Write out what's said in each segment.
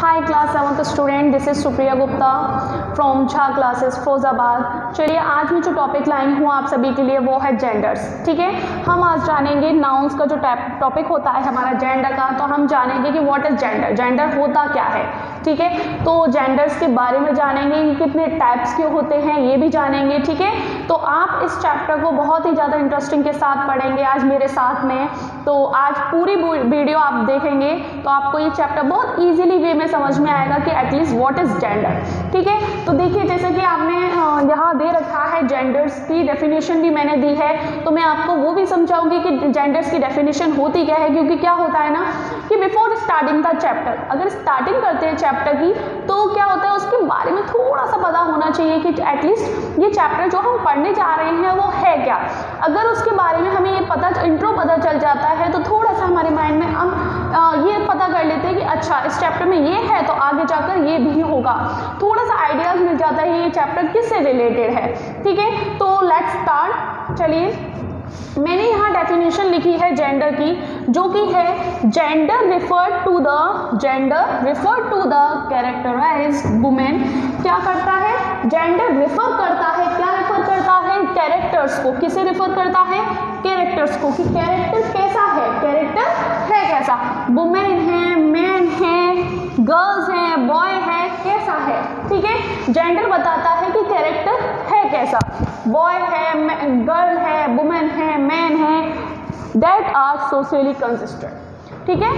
High class 7th student, this is Supriya Gupta from Jha classes Firozabad. चलिए आज मैं जो टॉपिक लाई हूँ आप सभी के लिए वो है जेंडर्स। ठीक है, हम आज जानेंगे नाउन्स का जो टॉपिक होता है हमारा जेंडर का, तो हम जानेंगे कि व्हाट इज जेंडर, जेंडर होता क्या है। ठीक है, तो जेंडर्स के बारे में जानेंगे कि कितने टाइप्स के होते हैं ये भी जानेंगे। ठीक है, तो आप इस चैप्टर को बहुत ही ज़्यादा इंटरेस्टिंग के साथ पढ़ेंगे आज मेरे साथ में। तो आज पूरी वीडियो आप देखेंगे तो आपको ये चैप्टर बहुत ईजिली वे में समझ में आएगा कि एटलीस्ट व्हाट इज जेंडर। ठीक है, तो देखिए जैसे कि आपने यहाँ दे रखा है जेंडर्स की डेफिनेशन भी मैंने दी है, तो मैं आपको वो भी समझाऊंगी कि जेंडर्स की डेफिनेशन होती क्या है। क्योंकि क्या होता है ना कि बिफोर स्टार्टिंग द चैप्टर, अगर स्टार्टिंग करते हैं चैप्टर की तो क्या होता है उसके बारे में थोड़ा सा पता होना चाहिए कि एटलीस्ट ये चैप्टर जो हम पढ़ने जा रहे हैं वो है क्या। अगर उसके बारे में हमें ये इंट्रो पता चल जाता है तो थोड़ा सा हमारे माइंड में हम ये पता कर लेते हैं कि अच्छा इस चैप्टर में ये है तो आगे जाकर ये भी होगा, थोड़ा सा आइडियाज मिल जाता है ये चैप्टर किससे रिलेटेड है। ठीक है, तो लेट्स स्टार्ट। चलिए मैंने यहाँ डेफिनेशन लिखी है जेंडर की, जो कि है gender refer to the characterized women. क्या करता है, जेंडर रिफर करता है, क्या रिफर करता है, कैरेक्टर्स को। किसे रिफर करता है, कैरेक्टर्स को, कि कैरेक्टर कैसा है, कैरेक्टर है कैसा, वुमेन है, मैन है, गर्ल्स है, बॉय है, कैसा है। ठीक है, जेंडर बताता है कि कैरेक्टर है कैसा, बॉय है, गर्ल है, वुमेन है, मैन है, दैट आर सोशली कंसिस्टेंट। ठीक है,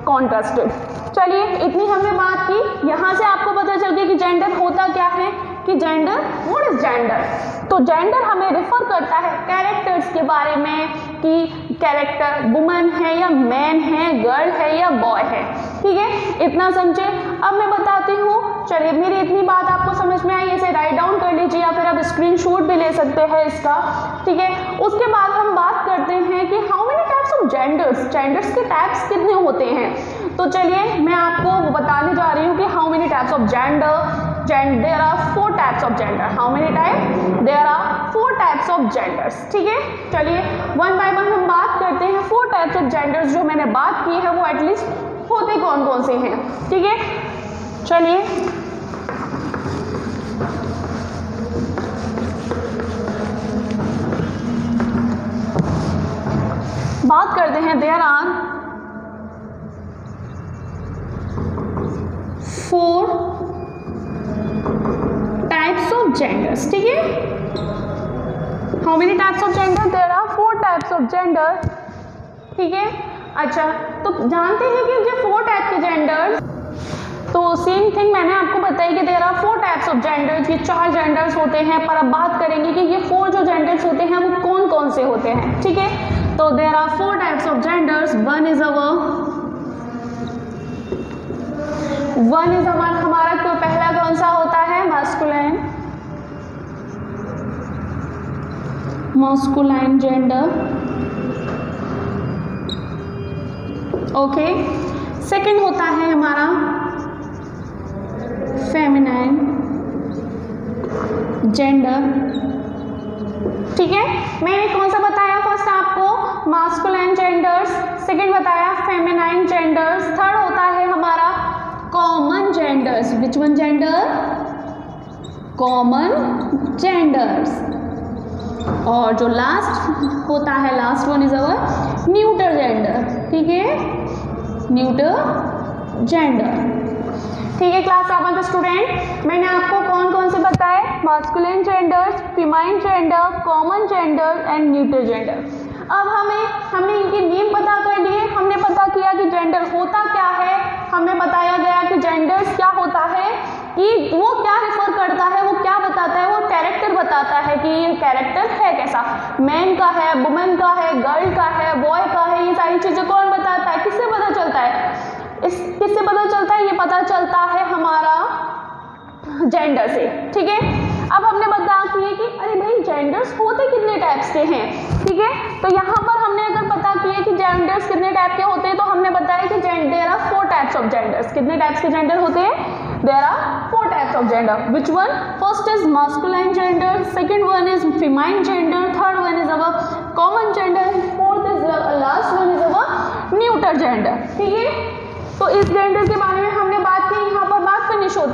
कॉन्ट्रास्टेड। चलिए इतनी हमने बात की, यहाँ से आपको पता चल गया कि जेंडर होता क्या है, कि जेंडर, व्हाट इज जेंडर। तो जेंडर हमें रिफर करता है कैरेक्टर्स के बारे में कि कैरेक्टर वुमन है या मैन है, गर्ल है या बॉय है। ठीक है, इतना समझे। अब मैं बताती हूँ, चलिए मेरी इतनी बात आपको समझ में आई, इसे राइट डाउन कर लीजिए या फिर आप स्क्रीनशॉट भी ले सकते हैं इसका। ठीक है, उसके बाद हम बात करते हैं कि how many types of genders, genders के टाइप्स कितने होते हैं। तो चलिए मैं आपको बताने जा रही हूँ कि how many types of gender, there are 4 types of gender. How many types? There are 4 types of genders. ठीक है, चलिए वन बाय वन हम बात करते हैं। 4 types of genders जो मैंने बात की है वो एटलीस्ट होते कौन कौन से हैं। ठीक है, चलिए बात करते हैं। There are 4 types of genders. ठीक है, how many types of gender, there are 4 types of gender. ठीक है, अच्छा तो जानते हैं कि ये 4 टाइप के जेंडर्स, तो सेम थिंग मैंने आपको बताई कि there are 4 types of genders, ये 4 जेंडर्स होते हैं। पर अब बात करेंगे कि ये 4 जो जेंडर्स होते हैं वो कौन कौन से होते हैं। ठीक है, तो there are 4 types of genders. One is हमारा क्यों पहला कौन सा होता है, मस्कुलाइन जेंडर। ओके, सेकंड होता है हमारा फेमिनाइन जेंडर। ठीक है, मैंने कौन सा बताया फर्स्ट आपको, मास्कुलाइन जेंडर्स, सेकंड बताया फेमिनाइन जेंडर्स, थर्ड होता है हमारा कॉमन जेंडर्स। विच वन जेंडर, कॉमन जेंडर्स। और जो लास्ट होता है, last one is our neuter gender. ठीक है, न्यूटर जेंडर। ठीक है क्लास 7th स्टूडेंट, मैंने आपको कौन कौन से बताए, masculine genders, famine gender, common gender and neuter gender. अब हमने इनके नेम पता कर लिए, हमने पता किया कि जेंडर होता क्या है, हमें बताया गया कि जेंडर्स क्या होता है, कि वो क्या रिफर करता है, वो क्या बताता है, वो कैरेक्टर बताता है कि ये कैरेक्टर है कैसा, मैन का है, वुमेन का है, गर्ल का है, बॉय का है। ये सारी चीजें कौन बताता है, किससे पता चलता है, किससे पता चलता है, ये पता चलता है हमारा जेंडर से। ठीक है, अब हमने बता किए कि अरे भाई जेंडर्स होते कितने टाइप्स के हैं। ठीक है, तो यहाँ पर हमने अगर पता किए कि जेंडर्स कितने टाइप के होते हैं तो हमने बताया कि there are 4 types of genders. कितने टाइप्स के जेंडर होते हैं, there are 4 types of gender. Which one, first is masculine gender, second one is feminine gender, third one is our common gender, fourth is last one is our neuter gender. ठीक है, तो इस gender के बारे में हमने बात की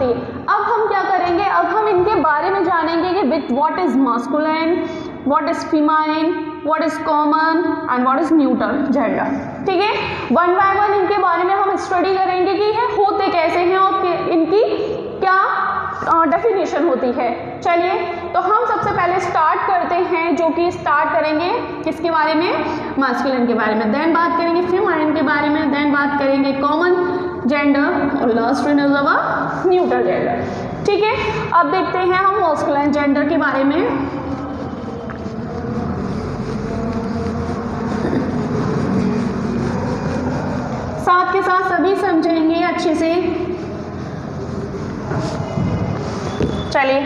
होती है। अब हम क्या करेंगे, अब हम इनके बारे में जानेंगे कि विच what is masculine, what is famine, what is common and what is neutral gender. ठीक है, वन बाय वन इनके बारे में हम स्टडी करेंगे कि ये होते कैसे हैं और इनकी क्या डेफिनेशन होती है। चलिए, तो हम सबसे पहले स्टार्ट करते हैं, जो कि स्टार्ट करेंगे किसके बारे में, मास्कुलिन के बारे में, देन बात करेंगे फीमाइन के बारे में, देन बात करेंगे कॉमन जेंडर और last one is our neutral gender. ठीक है, अब देखते हैं हम मास्कुलिन जेंडर के बारे में। साथ के साथ सभी समझेंगे अच्छे से। चलिए,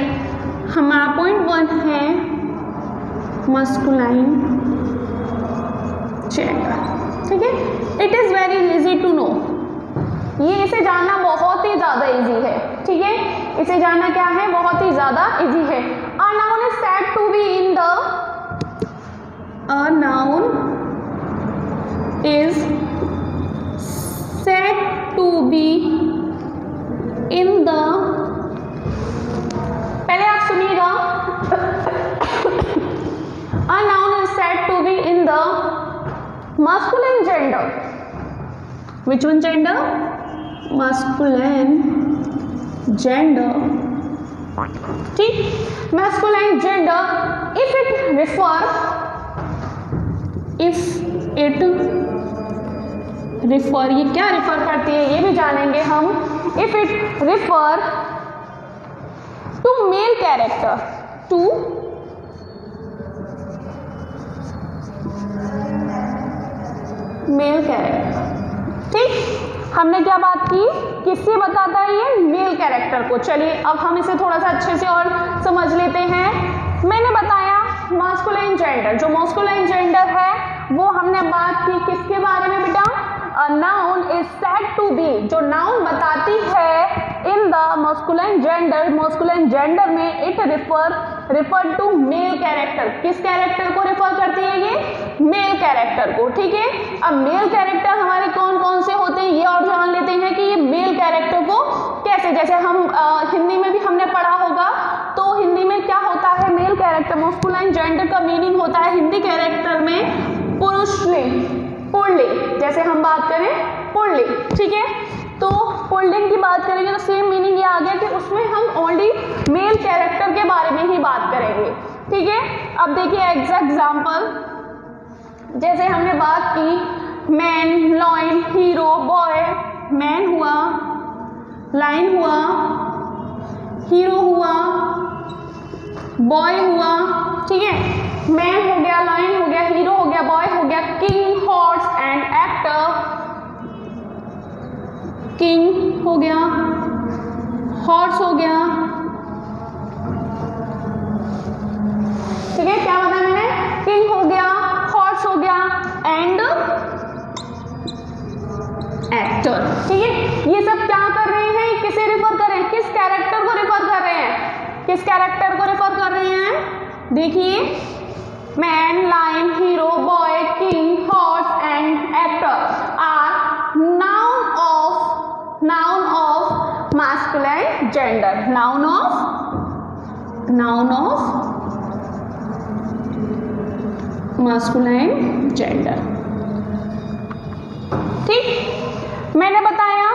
हमारा पॉइंट 1 है मास्कुलाइन जेंडर। ठीक है, it is very easy to know, ये इसे जानना बहुत ही ज़्यादा इजी है। ठीक है, इसे जानना क्या है, बहुत ही ज़्यादा इजी है। A noun is said to be in the, a noun is said to be in the, पहले आप सुनिएगा, a noun is said to be in the masculine gender. Which one gender? Masculine gender. ठीक, masculine gender if it refer ये क्या refer करती है ये भी जानेंगे हम। If it refer to male character, to male character. ठीक, हमने क्या बात की, किससे बताता है ये, मेल कैरेक्टर को। चलिए, अब हम इसे थोड़ा सा अच्छे से और समझ लेते हैं। मैंने बताया मास्कुलाइन जेंडर, जो मास्कुलाइन जेंडर है वो हमने बात की किसके बारे में बेटा, noun is said to be, जो नाउन बताती है in the masculine gender, masculine gender में it refer to male character. किस कैरेक्टर को रिफर करती है ये, मेल कैरेक्टर को। ठीक है, अब मेल कैरेक्टर हमारे कौन कौन से होते हैं ये और जान लेते हैं कि ये मेल कैरेक्टर को कैसे, जैसे हम हिंदी में भी हमने पढ़ा होगा, तो हिंदी में क्या होता है, मेल कैरेक्टर, मास्कुलाइन जेंडर का मीनिंग होता है हिंदी कैरेक्टर में पुरुषलिंग, पुल्लिंग, जैसे हम बात करें पुल्लिंग। ठीक है, तो पुल्लिंग की बात करेंगे तो सेम मीनिंग ये आ गया कि उसमें हम ओनली मेल कैरेक्टर के बारे में ही बात करेंगे। ठीक है, अब देखिए एग्जाम्पल, जैसे हमने बात की man, lion, hero, boy. Man हुआ, लाइन हुआ, हीरो हुआ, बॉय हुआ। ठीक है, मैन हो गया, लाइन हो गया, हीरो हो गया, बॉय हो गया, king, horse and actor. King हो गया, हॉर्स हो गया। ठीक है, क्या बताया मैंने, किंग हो गया, हॉर्स हो गया एंड एक्टर। ठीक है, ये सब क्या कर रहे हैं, किसे रिफर कर रहे हैं, किस कैरेक्टर को रिफर कर रहे हैं, किस कैरेक्टर को रिफर कर रहे हैं। देखिए, man, line, hero, boy, king, horse and actor are noun of masculine gender, noun of masculine gender। ठीक, मैंने बताया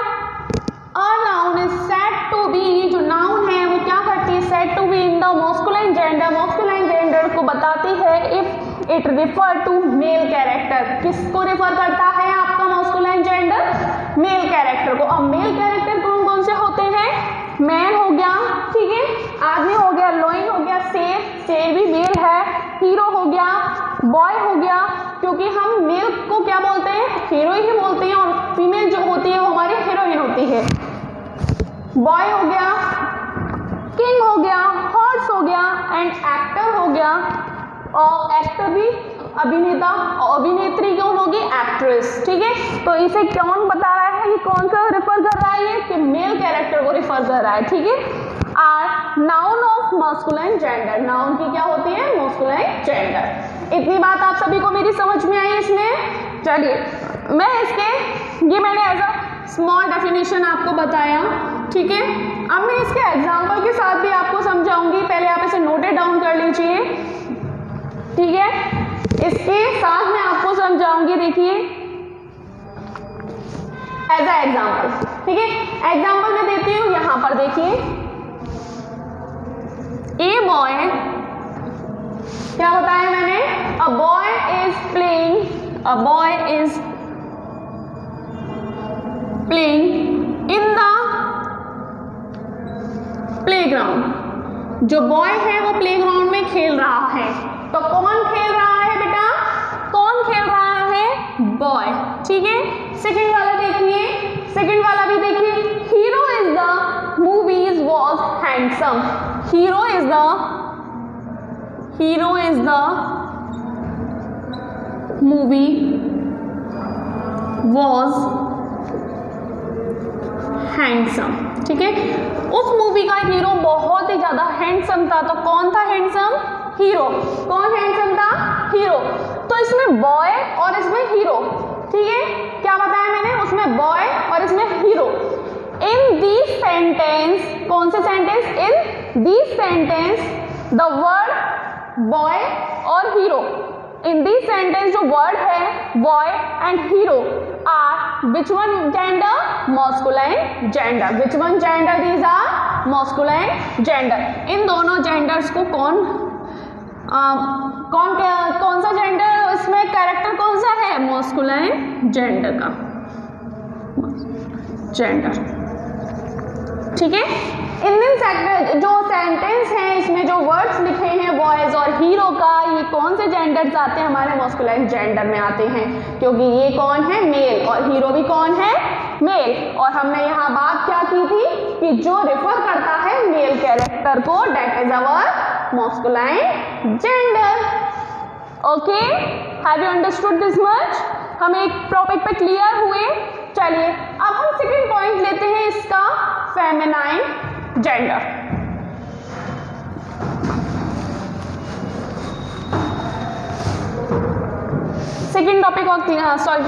a noun is said to be, जो नाउन है वो क्या करती है, said to be in the masculine gender, masculine gender को बताती है if it refer to male character। किसको रिफर करता है आपका masculine gender, मेल कैरेक्टर को। अब मेल कैरेक्टर कौन कौन से होते हैं, मैन हो गया, ठीक है, आदमी हो गया, लॉइन हो गया, शेर भी मेल है, हीरो हो गया, बॉय हो गया, क्योंकि हम मेल को क्या बोलते हैं, हीरो ही बोलते हैं, और फीमेल जो होती है वो हमारी हीरोइन होती है। बॉय हो गया, किंग हो गया, हॉर्स हो गया एंड एक्टर हो गया। और एक्टर भी अभिनेता और अभिनेत्री कौन होगी, एक्ट्रेस। ठीक है, तो इसे कौन बता रहा है, ये कौन सा रिफर कर रहा है, ये कि मेल कैरेक्टर को रिफर कर रहा है। ठीक है, are noun of masculine gender, noun की क्या होती है, मास्कुलाइन जेंडर। इतनी बात आप सभी को मेरी समझ में आई इसमें। चलिए, मैं इसके ये मैंने एज अ स्मॉल डेफिनेशन आपको बताया। ठीक है, अब मैं इसके एग्जाम्पल के साथ भी आपको समझाऊंगी, पहले आप इसे नोटेड डाउन कर लीजिए। ठीक है, इसके साथ मैं आपको समझाऊंगी, देखिए एज अ एग्जाम्पल। ठीक है, एग्जाम्पल मैं देती हूँ, यहां पर देखिए ए बॉय, क्या बताया मैंने, a boy is playing, a boy is playing in the playground. जो बॉय है वो प्लेग्राउंड में खेल रहा है। तो कौन खेल रहा है बेटा, कौन खेल रहा है, बॉय। ठीक है, सेकंड वाला देखिए, सेकंड वाला भी देखिए, hero is the movies was handsome, hero is the movie was handsome. ठीक है, उस मूवी का हीरो बहुत ही ज्यादा हैंडसम था। तो कौन था हैंडसम, हीरो। कौन हैंडसम था, हीरो। तो इसमें बॉय और इसमें हीरो। ठीक है, क्या बताया मैंने, उसमें बॉय और इसमें हीरो। इन दिस सेंटेंस, कौन से sentence, in this sentence the word boy और हीरो, इन दिस सेंटेंस जो वर्ड है boy and hero are which one gender, masculine gender. Which one gender, these are masculine gender. इन दोनों genders को कौन कौन सा जेंडर, इसमें कैरेक्टर कौन सा है, मॉस्कुलाइन जेंडर का जेंडर। ठीक है, इन जो सेंटेंस है इसमें जो वर्ड्स लिखे हैं बॉयज और हीरो का, ये कौन से जेंडर्स आते हैं, हमारे मॉस्कुलाइन जेंडर में आते हैं, क्योंकि ये कौन है, मेल, और हीरो भी कौन है, मेल। और हमने यहाँ बात क्या की थी कि जो रिफर करता है मेल कैरेक्टर को, that is our masculine gender. Okay, have you understood this much, हम एक टॉपिक पे क्लियर हुए। चलिए अब हम सेकंड पॉइंट लेते हैं इसका, फेमिनाइन जेंडर। सेकंड टॉपिक और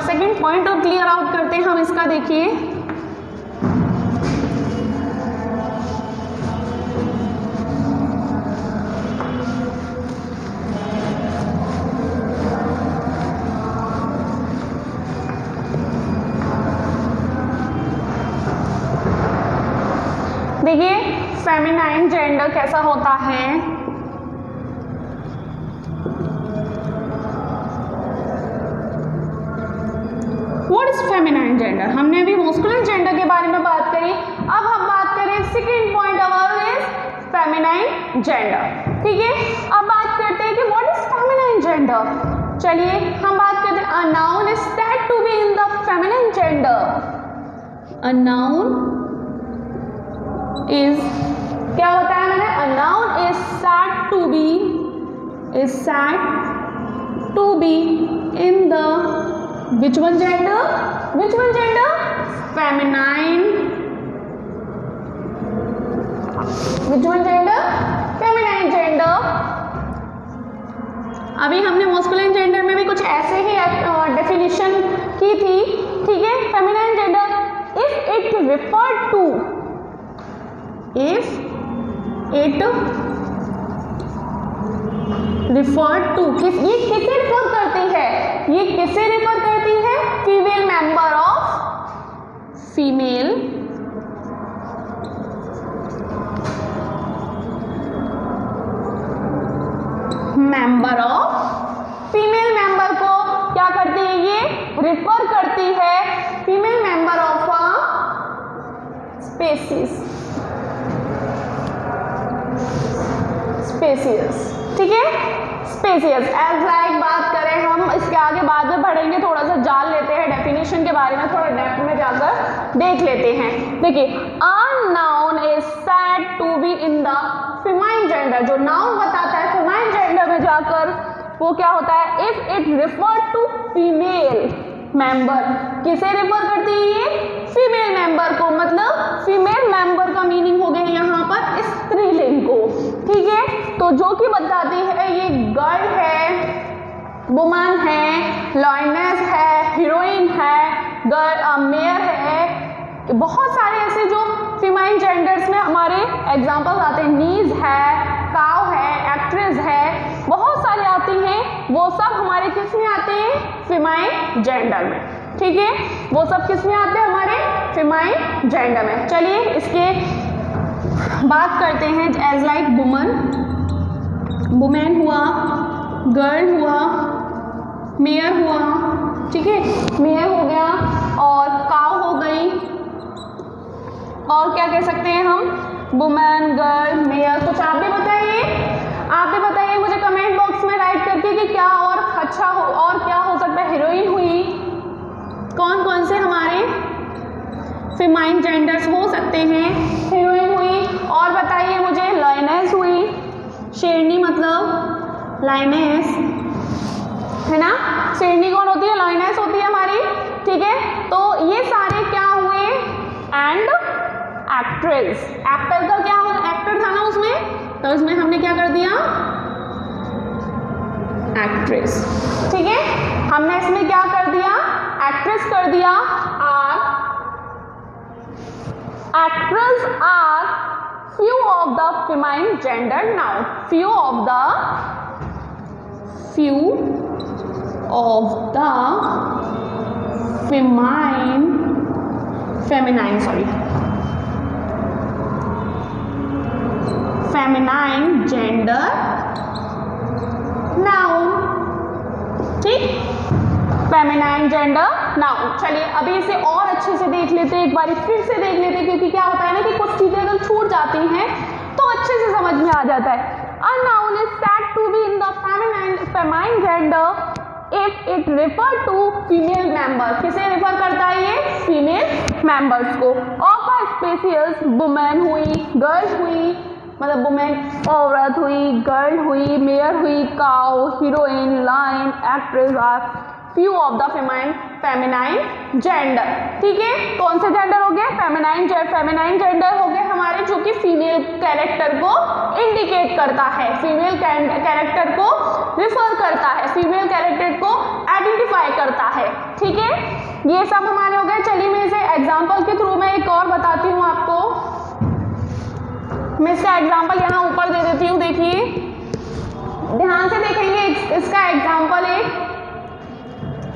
सेकंड पॉइंट और क्लियर आउट करते हैं हम इसका। देखिए देखिए फेमिनाइन जेंडर कैसा होता है। व्हाट इज फेमिनाइन जेंडर, हमने अभी मस्कुलिन जेंडर के बारे में बात करी, अब हम बात करें second point our is feminine gender. ठीक है, अब बात करते हैं कि व्हाट इज फेमिनाइन जेंडर। चलिए हम बात करते हैं, a noun is said to be in the feminine gender. A noun is, क्या बताया मैंने, a noun is said to be in the which one gender, feminine, which one gender, feminine gender। अभी हमने मस्कुलिन जेंडर में भी कुछ ऐसे ही definition की थी। ठीक है, feminine gender if it refer to, if it refer to, ये किसे रिफर करती है, ये किसे रिफर करती है, female member of, female member of, female member को क्या करती है, ये रिफर करती है female member of a species, spacious. ठीक है, स्पेसियस एज लाइक बात करें हम, इसके आगे बाद में बढ़ेंगे, थोड़ा सा जान लेते हैं डेफिनेशन के बारे में, थोड़ा डेप्थ में जाकर देख लेते हैं। देखिए, a noun is said to be in the feminine gender, जो नाउन बताता है फेमाइन जेंडर में जाकर वो क्या होता है, if it refer to female member, किसे रिफर करती है ये, फीमेल मेंबर को, मतलब फीमेल मेंबर का मीनिंग हो गया यहाँ पर स्त्रीलिंग को। ठीक है, तो जो कि बताती है ये गर्ल है, वुमन है, लॉयनेस है, हीरोइन है, गर्ल मेयर है, बहुत सारे ऐसे जो फेमाइन एग्जाम्पल्स आते हैं, नीज है, काव है, एक्ट्रेस है, बहुत सारे आते हैं, वो सब हमारे किस में आते हैं, फीमेल जेंडर में। ठीक है, वो सब किस में आते हैं, हमारे फीमेल जेंडर में। चलिए इसके बात करते हैं, एज लाइक वुमन, वुमेन हुआ, गर्ल हुआ, मेयर हुआ, ठीक है, मेयर हो गया, और काव हो गई, और क्या कह सकते हैं हम, वुमेन, गर्ल, मेयर। कुछ आप भी बताइए, आप भी बताइए मुझे कमेंट बॉक्स में राइट करके कि क्या और अच्छा हो, और क्या हो सकता है। हीरोइन हुई, कौन कौन से हमारे फीमेल जेंडर्स हो सकते हैं, हीरोइन हुई, और बताइए मुझे, लायनेस हुई, शेरनी मतलब लायनेस है ना, शेरनी कौन होती है, लायनेस होती है हमारी। ठीक है, तो ये सारे क्या हुए, एंड एक्ट्रेस, एक्टर का क्या हो, एक्टर था ना उसमें, तो उसमें हमने क्या कर दिया, एक्ट्रेस। ठीक है, हमने इसमें क्या कर दिया, एक्ट्रेस कर दिया। Actors are few of the feminine gender now. Few of the feminine gender noun. ठीक, फेमिनाइन जेंडर नाउन। चलिए अभी इसे और अच्छे से देख लेते हैं, एक बार फिर से देख लेते हैं, क्योंकि क्या होता है ना कि कुछ चीजें अगर छूट जाती हैं तो अच्छे से समझ में आ जाता है। A noun is said to be in the feminine gender if it refer to female member. किसे रेफर करता है ये, फीमेल मेंबर्स को। ऑफ अ स्पेसियस, वुमेन हुई, गर्ल हुई, मतलब वुमेन औरत हुई, गर्ल हुई, मेयर हुई, cow, heroine, lion, actress are few of the feminine gender. ठीक है, कौन से जेंडर हो गए, फेमिनाइन जेंडर हो गए हमारे, जो कि फीमेल कैरेक्टर को इंडिकेट करता है, फीमेल कैरेक्टर को रिफर करता है, फीमेल कैरेक्टर को आइडेंटिफाई करता है। ठीक है, ये सब हमारे हो गए। चलिए मैं इसे एग्जाम्पल के थ्रू में एक और बताती हूँ आपको। मैं इसका एग्जाम्पल यहाँ ऊपर दे देती हूँ, देखिए ध्यान से देखेंगे। इसका एग्जाम्पल एक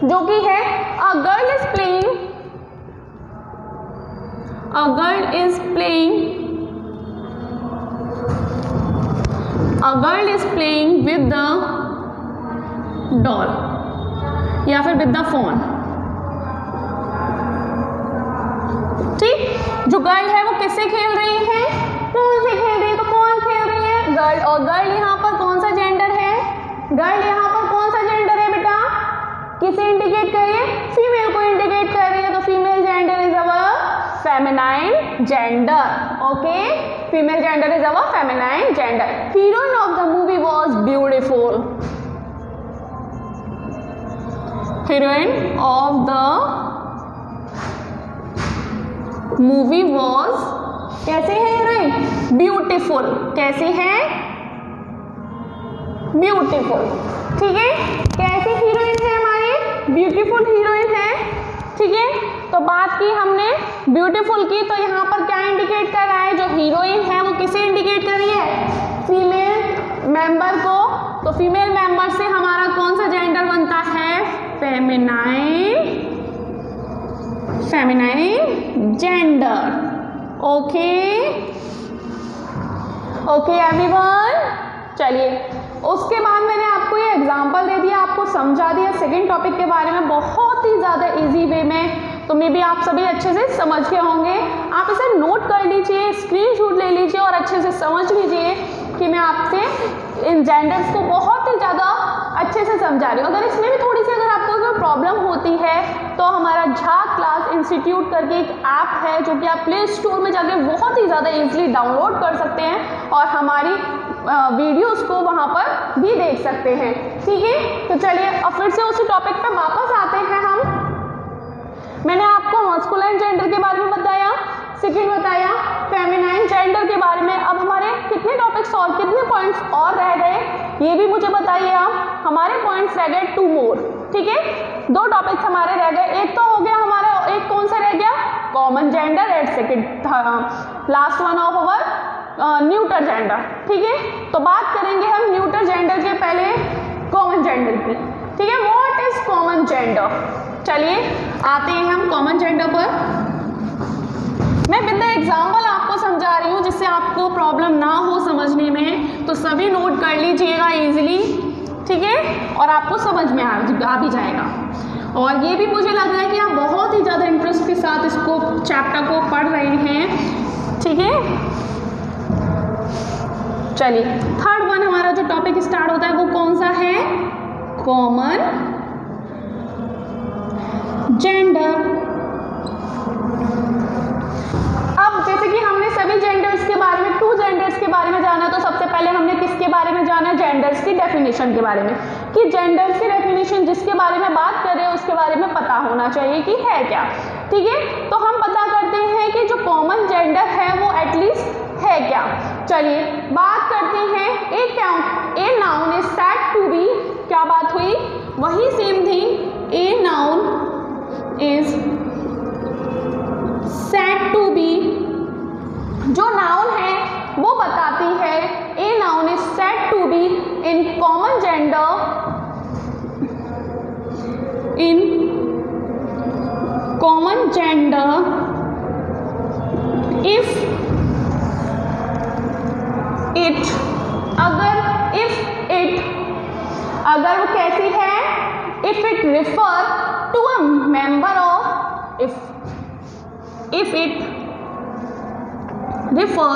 जो कि है, a girl is playing with the doll या फिर विद द फोन। ठीक, जो गर्ल है वो किससे खेल रही है, कौन से खेल रही है, तो कौन खेल रही है, गर्ल। और गर्ल यहाँ पर कौन सा जेंडर है, गर्ल यहाँ पर कौन सा जेंडर है बेटा, किसे इंडिकेट कर रही है, फीमेल को इंडिकेट कर रही है, तो female gender is our feminine gender. Okay, female gender is our feminine gender. Heroine of the movie was beautiful, heroine of the movie was, कैसे है हीरोइन, ब्यूटीफुल, कैसे है, ब्यूटीफुल। ठीक है, कैसी हीरोइन है हमारी, ब्यूटीफुल हीरोइन है। ठीक है, तो बात की हमने ब्यूटीफुल की, तो यहाँ पर क्या इंडिकेट कर रहा है, जो हीरोइन है वो किसे इंडिकेट कर रही है, फीमेल मेंबर को। तो फीमेल मेंबर से हमारा कौन सा जेंडर बनता है, फेमिनाइन जेंडर। Okay everyone. चलिए उसके बाद मैंने आपको ये एग्जांपल दे दिया, आपको समझा दिया सेकंड टॉपिक के बारे में बहुत ही ज़्यादा इजी वे में, तो मे भी आप सभी अच्छे से समझ के होंगे। आप इसे नोट कर लीजिए, स्क्रीनशॉट ले लीजिए और अच्छे से समझ लीजिए कि मैं आपसे इन जेंडर्स को बहुत ही ज़्यादा अच्छे से समझा रही हूँ। अगर इसमें भी थोड़ी सी अगर आपको कोई प्रॉब्लम होती है तो हमारा झा क्लास इंस्टीट्यूट करके एक ऐप है जो कि आप प्ले स्टोर में जाके बहुत ही ज़्यादा ईजिली डाउनलोड कर सकते हैं और हमारी वीडियोस को वहाँ पर भी देख सकते हैं। ठीक है, तो चलिए अब फिर से उसी टॉपिक पे वापस आते हैं हम। मैंने आपको मस्कुलाइन जेंडर के बारे में बताया, सेकंड बताया फेमिनाइन जेंडर के बारे में। अब हमारे कितने टॉपिक्स और कितने पॉइंट्स और रह गए ये भी मुझे बताइए आप। हमारे पॉइंट्स रह गए 2 मोर। ठीक है, 2 टॉपिक्स हमारे रह गए। एक तो हो गया हमारा, एक कौन सा रह गया, common gender, and second last one of our neuter gender, ठीक है। तो बात करेंगे हम न्यूटर जेंडर के पहले कॉमन जेंडर की, ठीक है। What is common gender? चलिए आते हैं हम कॉमन जेंडर पर। मैं विद द एग्जाम्पल आपको समझा रही हूँ जिससे आपको प्रॉब्लम ना हो समझने में, तो सभी नोट कर लीजिएगा इजीली, ठीक है, और आपको समझ में आ भी जाएगा। और ये भी मुझे लग रहा है कि आप बहुत ही ज़्यादा इंटरेस्ट के साथ इसको चैप्टर को पढ़ रहे हैं, ठीक है। चलिए थर्ड वन हमारा जो टॉपिक स्टार्ट होता है वो कौन सा है? Common gender. अब जैसे कि हमने सभी जेंडर्स के बारे में, 2 जेंडर्स के बारे में जाना, तो सबसे पहले हमने किसके बारे में जाना? जेंडर्स की डेफिनेशन के बारे में, कि जेंडर्स की डेफिनेशन जिसके बारे में बात कर रहे हैं उसके बारे में पता होना चाहिए कि है क्या, ठीक है। तो हम पता करते हैं कि जो कॉमन जेंडर है वो एटलीस्ट है क्या। चलिए बात करते हैं, a noun is said to be, क्या बात हुई? वही same thing, a noun is said to be, जो नाउन है वो बताती है, a noun is said to be in common gender, in common gender if it, अगर वो कैसी है? If it refer to a member of, if it refer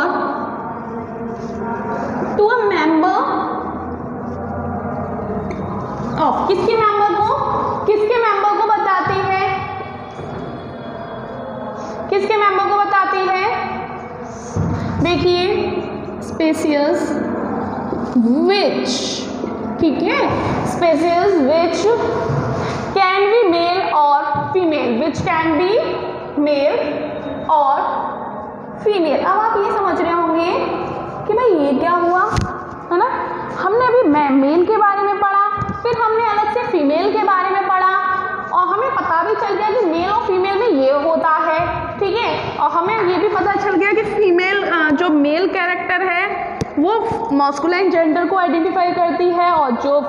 to a member of, किसके मेंबर को बताती है? किसके मेंबर को बताती है? देखिए स्पेसियस विच, ठीक है, species which can be male और female, which can be male और फीमेल। अब आप ये समझ रहे होंगे कि भाई ये क्या हुआ, है ना। हमने अभी मेल के बारे में पढ़ा, फिर हमने अलग से फीमेल के बारे में पढ़ा, और हमें पता भी चल गया कि मेल और फीमेल में ये होता है, ठीक है। और हमें ये भी पता चल गया कि फीमेल जो मेल कैरेक्टर है वो मस्कुलाइन जेंडर को आइडेंटिफाई करती है, और जो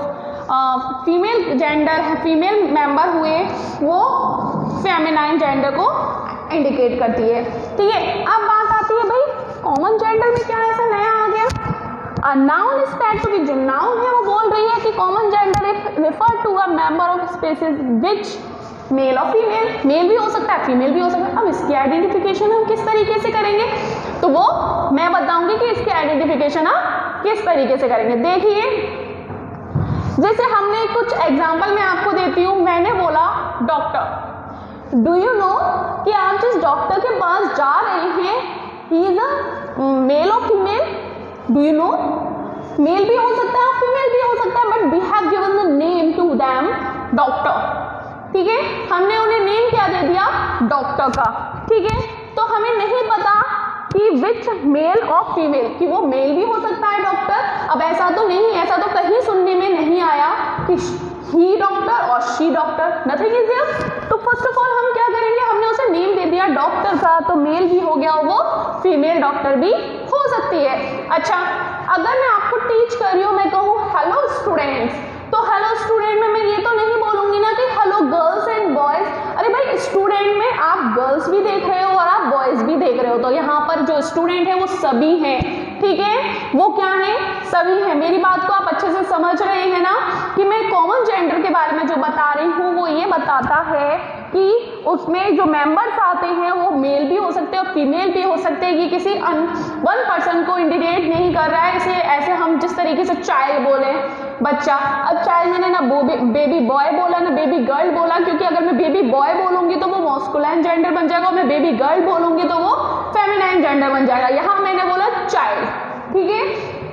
फीमेल जेंडर है, फीमेल मेंबर हुए, वो फेमिनाइन जेंडर को इंडिकेट करती है, ठीक है। अब बात आती है भाई कॉमन जेंडर में क्या ऐसा नया आ गया? Noun is said to be, जो नाउन है वो बोल रही है कि common gender if refer to a member of species which male और फीमेल, मेल भी हो सकता है फीमेल भी हो सकता है। अब इसकी आइडेंटिफिकेशन हम किस तरीके से करेंगे, तो वो मैं बताऊंगी कि इसकी आइडेंटिफिकेशन हम किस तरीके से करेंगे। देखिए जैसे हमने कुछ एग्जाम्पल मैं आपको देती हूँ, मैंने बोला डॉक्टर, डू यू नो कि आप जिस डॉक्टर के पास जा रहे हैं ही इज अ मेल और female? Do you know? Male भी हो सकता है और फीमेल भी हो सकता है, but we have given the name to them doctor, ठीक है। हमने उन्हें नेम क्या दे दिया? डॉक्टर का, ठीक है। तो हमें नहीं पता कि विच मेल और फीमेल, कि वो मेल भी हो सकता है डॉक्टर। अब ऐसा तो नहीं, ऐसा तो कहीं सुनने में नहीं आया कि ही डॉक्टर और she doctor, nothing is there. तो फर्स्ट ऑफ ऑल हम क्या करेंगे, हमने उसे नेम दे दिया डॉक्टर का, तो मेल भी हो गया, वो फीमेल डॉक्टर भी हो सकती है। अच्छा, अगर मैं आपको टीच कर रही हूँ, मैं कहूँ हेलो स्टूडेंट्स, तो हेलो स्टूडेंट में मैं ये तो नहीं बोलूंगी ना कि हेलो गर्ल्स एंड बॉयज। अरे भाई स्टूडेंट में आप गर्ल्स भी देख रहे हो और आप बॉयज भी देख रहे हो, तो यहाँ पर जो स्टूडेंट है वो सभी हैं, ठीक है। वो क्या है? सभी हैं। मेरी बात को आप अच्छे से समझ रहे हैं ना, कि मैं कॉमन जेंडर के बारे में जो बता रही हूँ वो ये बताता है कि उसमें जो मेंबर्स आते हैं वो मेल भी हो सकते हैं और फीमेल भी हो सकते हैं। कि किसी वन पर्सन को इंडिकेट नहीं कर रहा है। इसे ऐसे हम जिस तरीके से चाइल्ड बोले बच्चा, अब चाइल्ड मैंने ना बेबी बॉय बोला ना बेबी गर्ल बोला, क्योंकि अगर मैं बेबी बॉय बोलूंगी तो वो मस्कुलाइन जेंडर बन जाएगा, और मैं बेबी गर्ल बोलूंगी तो वो फेमिनाइन जेंडर बन जाएगा। यहाँ मैंने बोला चाइल्ड, ठीक है,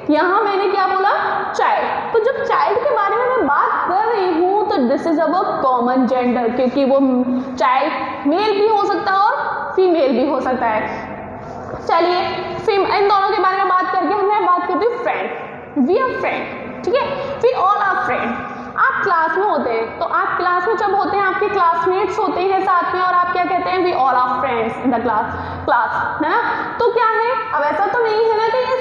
यहाँ मैंने क्या बोला? चाइल्ड। तो जब चाइल्ड के बारे में मैं बात कर रही हूँ तो this is our common gender, क्योंकि वो चाइल्ड मेल भी हो सकता है और फीमेल भी हो सकता है। चलिए इन दोनों के बारे में बात करके मैं बात करती हूँ फ्रेंड। वी आर फ्रेंड, ठीक है, वी ऑल आर फ्रेंड। आप क्लास में होते हैं, तो आप क्लास में जब होते हैं आपके क्लासमेट्स होते हैं साथ में, और आप क्या कहते हैं? We all are friends in the class, है ना। तो क्या है, अब ऐसा तो नहीं है ना कि ये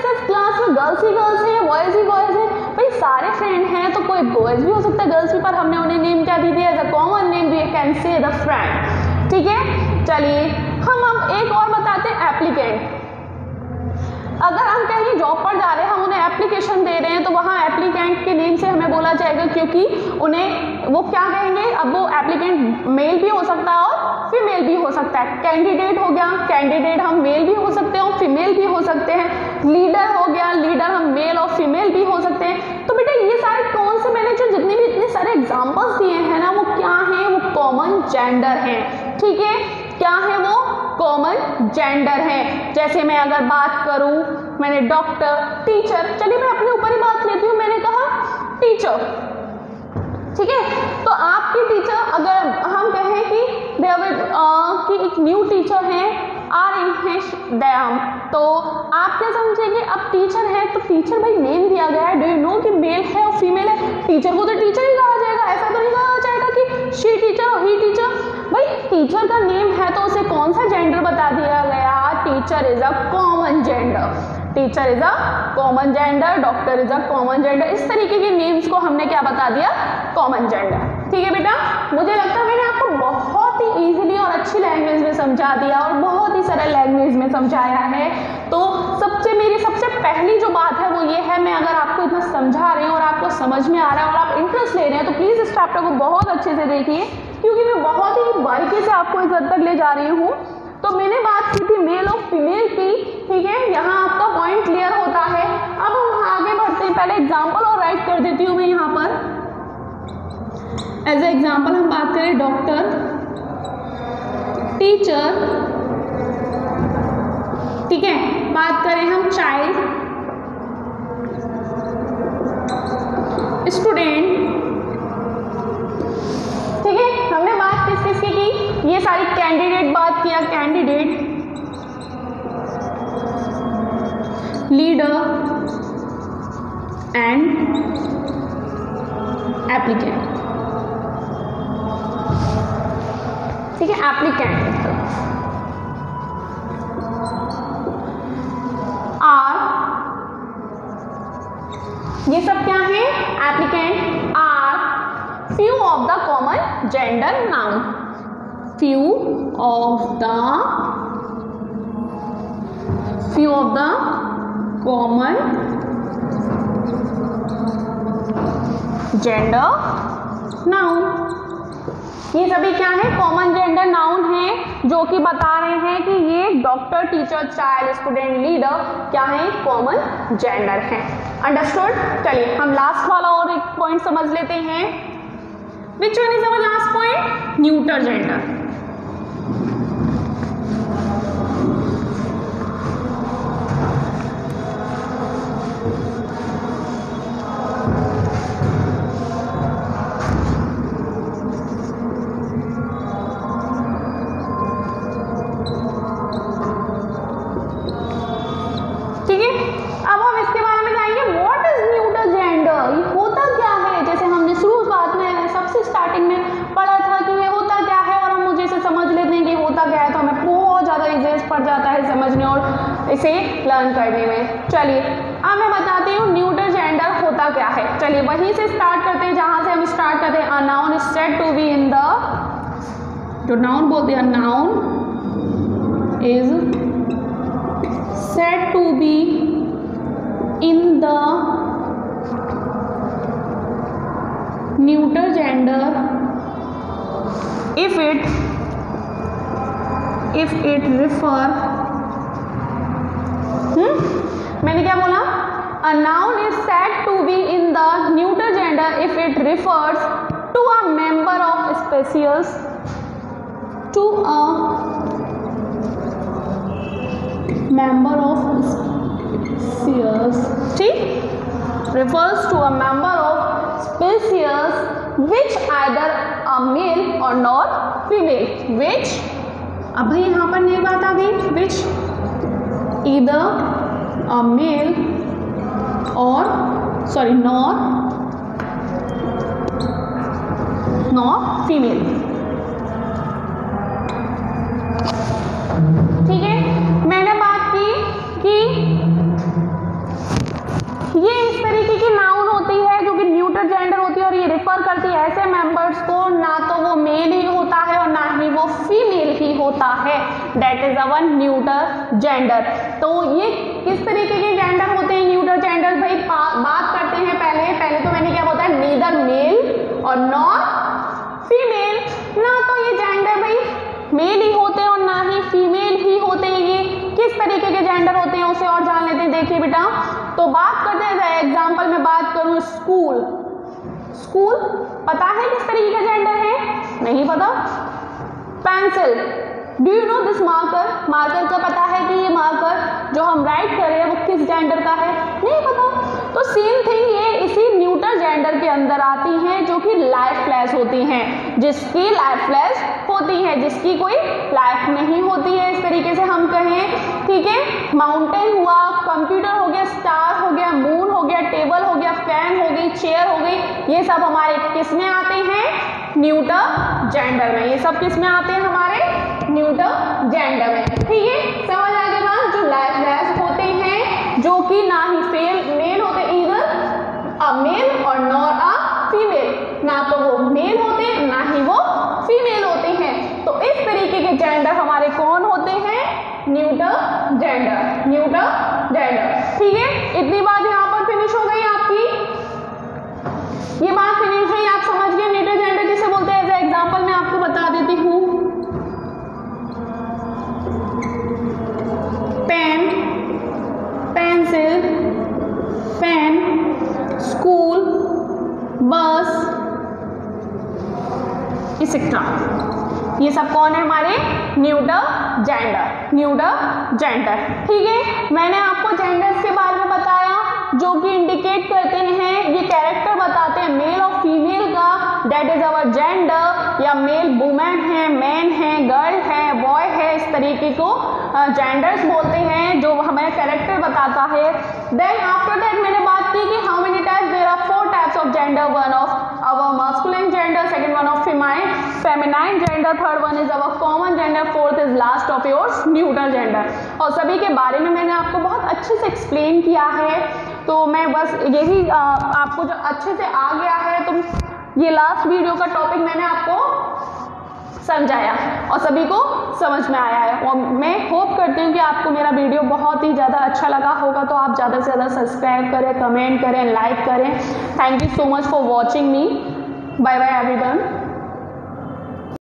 गर्ल्स ही गर्ल्स हैं, बॉयज़ ही बॉयज़ हैं? भाई सारे फ्रेंड हैं तो कोई बॉयज़ भी हो सकता है, गर्ल्स भी, पर हमने उन्हें नेम क्या दे दिया? As a common name we can say the friend. ठीक है, चलिए हम अब एक और बताते हैं एप्लीकेंट। अगर हम कहीं जॉब पर जा रहे हैं, हम उन्हें एप्लीकेशन दे रहे हैं, तो वहाँ एप्लीकेंट के नेम से हमें बोला जाएगा, क्योंकि उन्हें वो क्या कहेंगे? अब वो एप्लीकेंट मेल भी हो सकता है और फीमेल भी हो सकता है। कैंडिडेट हो गया, कैंडिडेट हम मेल भी हो सकते हैं और फीमेल भी हो सकते हैं। लीडर हो गया, लीडर हम मेल और फीमेल भी हो सकते हैं। तो बेटा ये सारे कौन से, मैंने जो जितने भी इतने सारे एग्जाम्पल्स दिए हैं ना, वो क्या हैं? वो कॉमन जेंडर हैं। ठीक है, क्या है वो? कॉमन जेंडर है। जैसे मैं अगर बात करूं, मैंने डॉक्टर, टीचर, चलिए मैं अपने ऊपर ही बात लेती हूँ, मैंने कहा टीचर। ठीक है, तो आपकी टीचर, अगर हम कहें कि एक न्यू टीचर है, आर इन दयाम, तो आप क्या समझेंगे? अब टीचर है तो टीचर भाई नेम दिया गया है, डू यू नो कि मेल है और फीमेल है, टीचर को तो टीचर ही कहा जाएगा, ऐसा तो नहीं कहा जाएगा कि शी टीचर और ही टीचर। भाई टीचर का नेम है तो उसे कौन सा जेंडर बता दिया गया? Teacher is a common gender, teacher is a common gender, doctor is a common gender. इस तरीके के नेम्स को हमने क्या बता दिया? Common gender. ठीक है बेटा, मुझे लगता है मैंने आपको बहुत ही इजीली और अच्छी लैंग्वेज में समझा दिया और बहुत ही सरल लैंग्वेज में समझाया है। तो मेरी सबसे पहली जो बात है वो ये है, मैं अगर आपको इतना समझा रही हूँ और आपको समझ में आ रहा है और आप इंटरेस्ट ले रहे हैं, तो प्लीज़ इस चैप्टर को बहुत अच्छे से देखिए, क्योंकि मैं बहुत ही बारीकी से आपको इस हद तक ले जा रही हूँ। तो मैंने बात की थी मेल और फीमेल की। ठीक है, यहाँ आपका पॉइंट क्लियर होता है। अब हम आगे बढ़ते हैं, पहले एग्जाम्पल और राइट कर देती हूँ मैं यहाँ पर। एज ए एग्जाम्पल हम बात करें डॉक्टर, टीचर, ठीक है, बात करें हम चाइल्ड, स्टूडेंट। ठीक है, हमने बात किस किस की? ये सारी कैंडिडेट बात किया, कैंडिडेट, लीडर एंड एप्लीकेंट। ठीक है, एप्लीकेंट आर, ये सब क्या है? Applicant are few of the common gender noun, few of the common gender noun। ये सभी क्या है? कॉमन जेंडर नाउन है, जो कि बता रहे हैं कि ये doctor, teacher, child, student, leader क्या है? कॉमन जेंडर है। अंडरस्टूड? चलिए हम लास्ट वाला और एक पॉइंट समझ लेते हैं। Which one is our last point? Neuter gender. ठीक है, अब हम इसके बारे में जाएंगे। What is neuter gender? ये होता क्या है? जैसे हमने शुरुआत में सबसे स्टार्टिंग में पढ़ा था कि ये होता क्या है, और हम मुझे इसे समझ लेते हैं कि होता क्या है, तो हमें बहुत ज़्यादा इजी पड़ जाता है समझने और इसे लर्न करने में। चलिए अब मैं बताती हूँ न्यूटर जेंडर होता क्या है। चलिए वहीं से स्टार्ट करते हैं जहाँ से हम स्टार्ट करते हैं। A noun is said to be in the, जो नाउन बोलते हैं, noun is said to be in the neuter gender if it refer मैंने क्या बोला? A noun is said to be in the neuter gender if it refers to a member of species, to a member of species, ठीक, refers to a member of species which either a male or not female, which, अब भाई यहाँ पर नई बात आ गई, which either a male or sorry nor female। ठीक है, मैंने बात की कि होता है, that is our neuter gender. तो ये किस तरीके के जेंडर होते हैं न्यूटर जेंडर? भाई बात करते हैं पहले तो मैंने क्या बोला, नीदर मेल और नॉट फीमेल। ना तो ये जेंडर भाई मेल ही होते हैं और ना ही फीमेल ही होते हैं। ये किस तरीके के जेंडर होते हैं उसे और जान लेते हैं। देखिए बेटा, तो बात करते हैं, एग्जाम्पल में बात करूं, स्कूल। स्कूल पता है किस तरीके का जेंडर है? नहीं पता। Pencil, do you no this marker? Marker का पता है कि ये मार्कर जो हम राइट कर रहे हैं वो किस जेंडर का है? नहीं पता। तो सेम थिंग ये इसी न्यूटर जेंडर के अंदर आती हैं, जो कि लाइफलेस होती हैं, जिसकी लाइफलेस होती है, जिसकी कोई लाइफ नहीं होती है, इस तरीके से हम कहें। ठीक है, माउंटेन हुआ, कंप्यूटर हो गया, स्टार हो गया, मून हो गया, टेबल हो गया, फैन हो गई, चेयर हो गई, ये सब हमारे किस में आते हैं? न्यूटर जेंडर में। ये सब किस में आते हैं? हमारे न्यूटर जेंडर में। ठीक है, समझ आ गया ना? जो लाइफलेस होते हैं, जो कि ना ही मेल होते, इधर अ मेल और नॉर अ फीमेल, ना तो वो मेल होते हैं ना ही वो फीमेल होते हैं। तो इस तरीके के जेंडर हमारे कौन होते हैं? Neuter gender, neuter gender. ठीक है, इतनी बात यहाँ पर फिनिश हो गई आपकी। ये बात फिनिश हुई, आप समझ गए न्यूटर जेंडर किसे बोलते हैं। एज एग्जाम्पल मैं आपको बता देती हूँ, पेन, पेंसिल, पेन, स्कूल, बस, इसेट्रा, ये सब कौन है? हमारे न्यूटर जेंडर, न्यूटर जेंडर। ठीक है, मैंने आपको जेंडर्स के बारे में बताया, जो कि इंडिकेट करते हैं, ये कैरेक्टर बताते हैं मेल और फीमेल का, दैट इज अवर जेंडर। या मेल वुमेन है, मैन है, गर्ल है, बॉय है, इस तरीके को जेंडर्स बोलते हैं, जो हमें कैरेक्टर बताता है। देन आफ्टर दैट मैंने बात की कि how many types, there are 4 types of gender, one of our masculine gender, second one of feminine gender, third one is our common gender, fourth is last of yours neuter gender. और सभी के बारे में मैंने आपको बहुत अच्छे से एक्सप्लेन किया है। तो मैं बस यही आपको जो अच्छे से आ गया है, तो ये लास्ट वीडियो का टॉपिक मैंने आपको समझाया और सभी को समझ में आया है। और मैं होप करती हूँ कि आपको मेरा वीडियो बहुत ही ज़्यादा अच्छा लगा होगा। तो आप ज़्यादा से ज़्यादा सब्सक्राइब करें, कमेंट करें, लाइक करें। Thank you so much for watching me. Bye bye everyone.